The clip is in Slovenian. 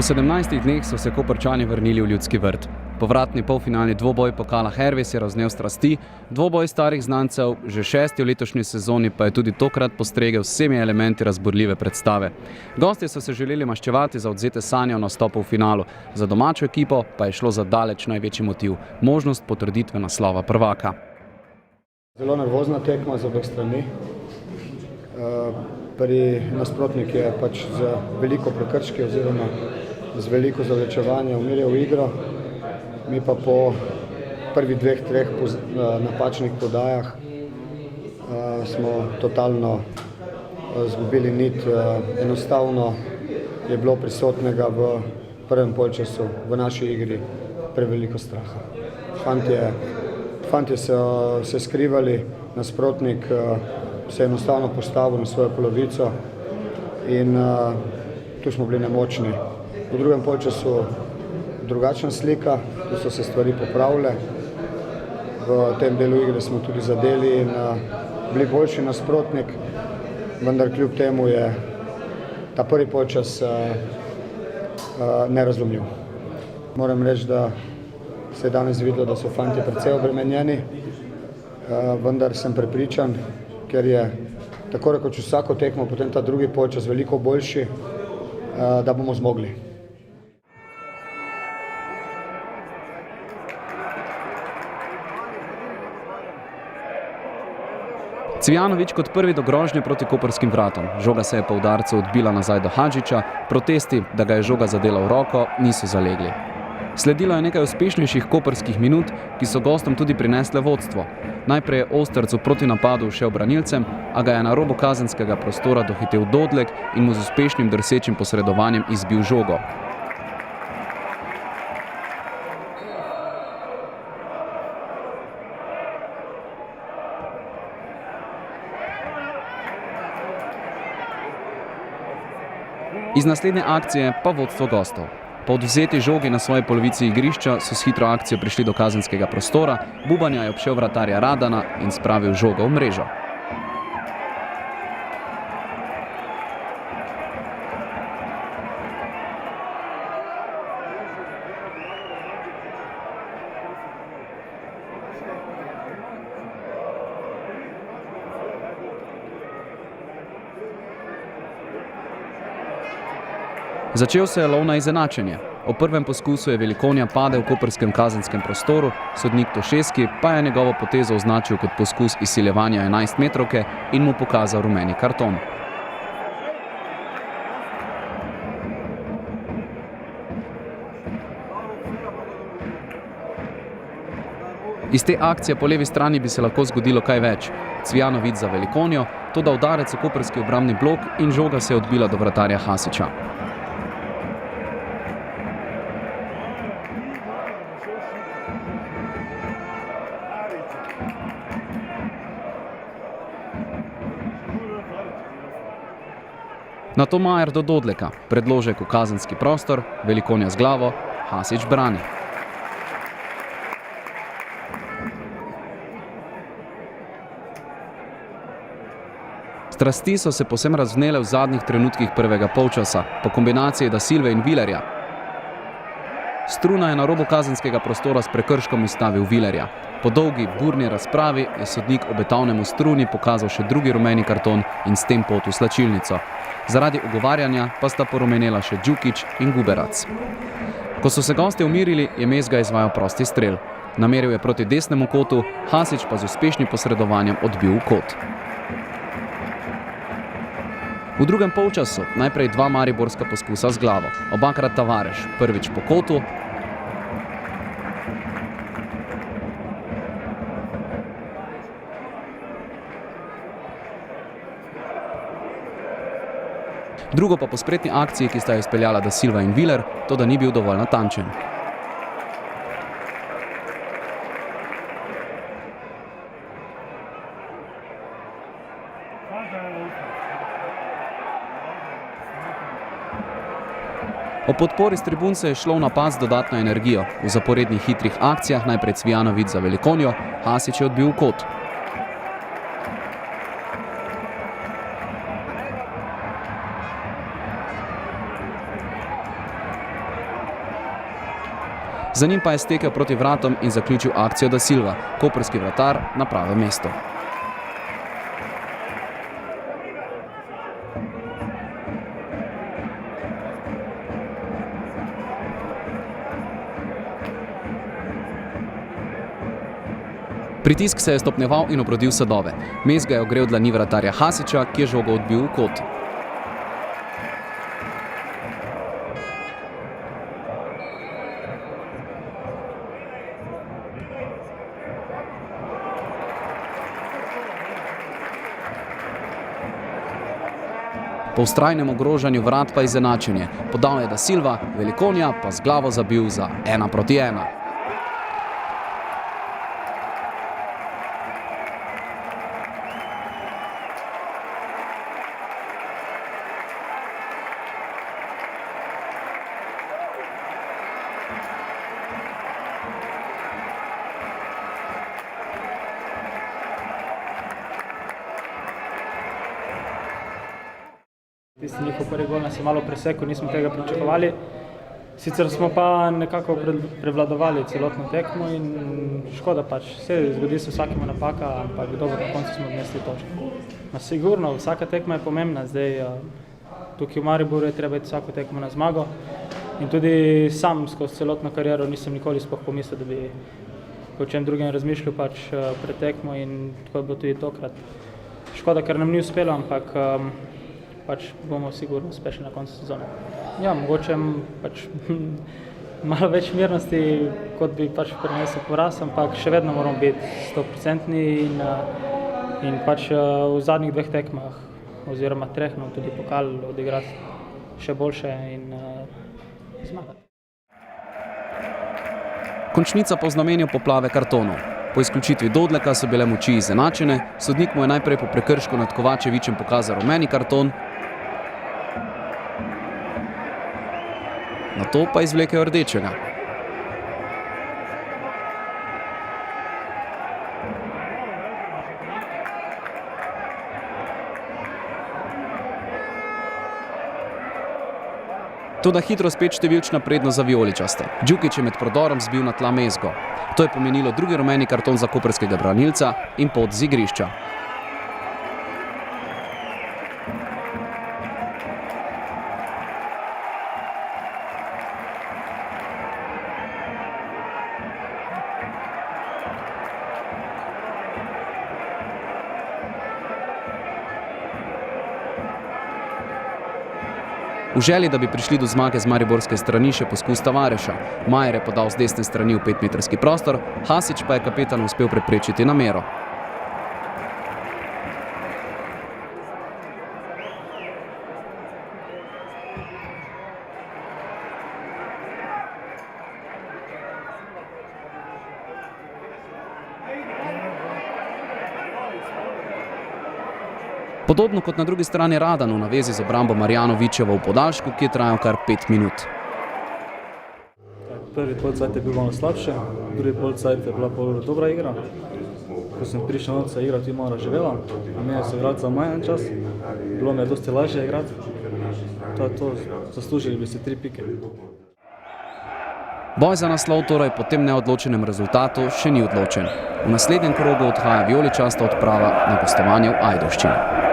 17 dneh so se Koprčani vrnili v Ljudski vrt. Povratni polfinalni dvoboj pokala Hervis je razvnel strasti, dvoboj starih znancev, že 6. v letošnji sezoni pa je tudi tokrat postregel s vsemi elementi razburljive predstave. Gostje so se želeli maščevati za odvzete sanje o nastopu v finalu, za domačo ekipo pa je šlo za daleč največji motiv, možnost potrditve naslova prvaka. Zelo nervozna tekma z obeh strani. Pri nasprotnik je pač z veliko prekrški oziroma z veliko zavlečevanja umirjal igro. Mi pa po prvih dveh, treh napačnih podajah smo totalno izgubili nit. Enostavno je bilo prisotnega v prvem polčasu v naši igri preveliko straha. Fantje so se skrivali, nasprotnik se je enostavno postavil na svojo polovico in tu smo bili nemočni. V drugem polčasu drugačna slika, tu so se stvari popravile. V tem delu igre smo tudi zadeli in bili boljši nasprotnik, vendar kljub temu je ta prvi polčas nerazumljiv. Moram reči, da se je danes videlo, da so fantje precej obremenjeni, vendar sem prepričan, ker je tako rekoč vsako tekmo potem ta drugi polčas veliko boljši, da bomo zmogli. Cvijanović kot prvi do grožnje proti koperskim vratom. Žoga se je po udarcu odbila nazaj do Hadžića, protesti, da ga je žoga zadela v roko, niso zalegli. Sledilo je nekaj uspešnejših koperskih minut, ki so gostom tudi prinesle vodstvo. Najprej je Osterc v protinapadu šel branilcem, a ga je na robu kazenskega prostora dohitel Dodlek in mu z uspešnim drsečim posredovanjem izbil žogo. Iz naslednje akcije pa vodstvo gostov. Po odvzeti žogi na svoji polovici igrišča so s hitro akcijo prišli do kazenskega prostora, Bubanja je obšel vratarja Radana in spravil žogo v mrežo. Začel se je lov na izenačenje. O prvem poskusu je Velikonja padel v koperskem kazenskem prostoru, sodnik Tošeski pa je njegovo potezo označil kot poskus izsiljevanja 11-metrovke in mu pokazal rumeni karton. Iz te akcije po levi strani bi se lahko zgodilo kaj več. Cvijanović za Velikonjo, toda udarec v koperski obrambni blok in žoga se je odbila do vratarja Hasića. Nato Majer do Dodleka, predložek v kazenski prostor, Velikonja z glavo, Hasić brani. Strasti so se povsem razvnele v zadnjih trenutkih prvega polčasa, po kombinaciji Da Silve in Vilerja. Struna je na robu kazenskega prostora s prekrškom ustavil Vilerja. Po dolgi, burni razpravi je sodnik obetavnemu Struni pokazal še drugi rumeni karton in s tem pot v slačilnico. Zaradi ugovarjanja pa sta porumenela še Đukić in Guberac. Ko so se gostje umirili, je Mezga izvajal prosti strel. Nameril je proti desnemu kotu, Hasić pa z uspešnim posredovanjem odbil v kot. V drugem polčasu najprej dva mariborska poskusa z glavo. Obakrat Tavares, prvič po kotu, drugo pa po spretni akciji, ki sta jo izpeljala Da Silva in Viler, to da ni bil dovolj natančen. O podpori s tribun se je šlo v napad z dodatno energijo. V zaporednih hitrih akcijah najprej Cvijanović za Velikonjo, Hasić je odbil v kot. Za njim pa je stekel proti vratom in zaključil akcijo Da Silva, koprski vratar na pravem mestu. Pritisk se je stopnjeval in obrodil sadove. Mes ga je ogrel dlani vratarja Hasića, ki je žogo odbil v kot. Po vztrajnem ogrožanju vrat pa izenačenje. Podal je Da Silva, Velikonja pa z glavo zabil za 1-1. Tisti njihov prvi gol nas je malo presekal, nismo tega pričakovali. Sicer smo pa nekako prevladovali celotno tekmo in škoda pač. Zgodi se vsakemu napaka, ampak dobro, na koncu smo odnesli točko. Sigurno, vsaka tekma je pomembna. Zdaj, tukaj v Mariboru je treba iti vsako tekmo na zmago. In tudi sam skozi celotno kariero nisem nikoli sploh pomislil, da bi o čem drugem razmišljal pač pred tekmo in tako je bilo tudi tokrat. Škoda, ker nam ni uspelo, ampak pač bomo sigurno uspešni na koncu sezone. Ja, mogoče pač malo več mirnosti, kot bi pač prinesel poraz, ampak še vedno moramo biti 100% in pač v zadnjih 2 tekmah oziroma 3 nam tudi pokal odigrati še boljše in zmagati. Končnica po znamenju poplave kartonov. Po izključitvi Dodleka so bile moči izenačene, sodnik mu je najprej po prekršku nad Kovačevićem pokazal rumeni karton, nato pa izvlekel rdečega. Toda hitro spet številčna prednost za vijoličaste. Djukić je med prodorom zbil na tla Mezgo. To je pomenilo drugi rumeni karton za koprskega branilca in pot z igrišča. V želji, da bi prišli do zmage z mariborske strani, še poskus Tavareša. Majer je podal z desne strani v 5-metrski prostor, Hasić pa je kapetanu uspel preprečiti namero. Podobno kot na drugi strani Radanu na vezi z obrambo Marjanovićevo v podaljšku, ki je trajal kar 5 minut. Prvi polcajt je bil malo slabše, drugi polcajt je bila bolj dobra igra. Ko sem prišel noč se igrati, je malo razživela, a meni se igrati za manj čas, bilo mi je dosti lažje igrati. To je to, zaslužili bi si 3 pike. Boj za naslov torej po tem neodločenem rezultatu še ni odločen. V naslednjem krogu odhaja vijoličasta odprava na gostovanje v Ajdovščini.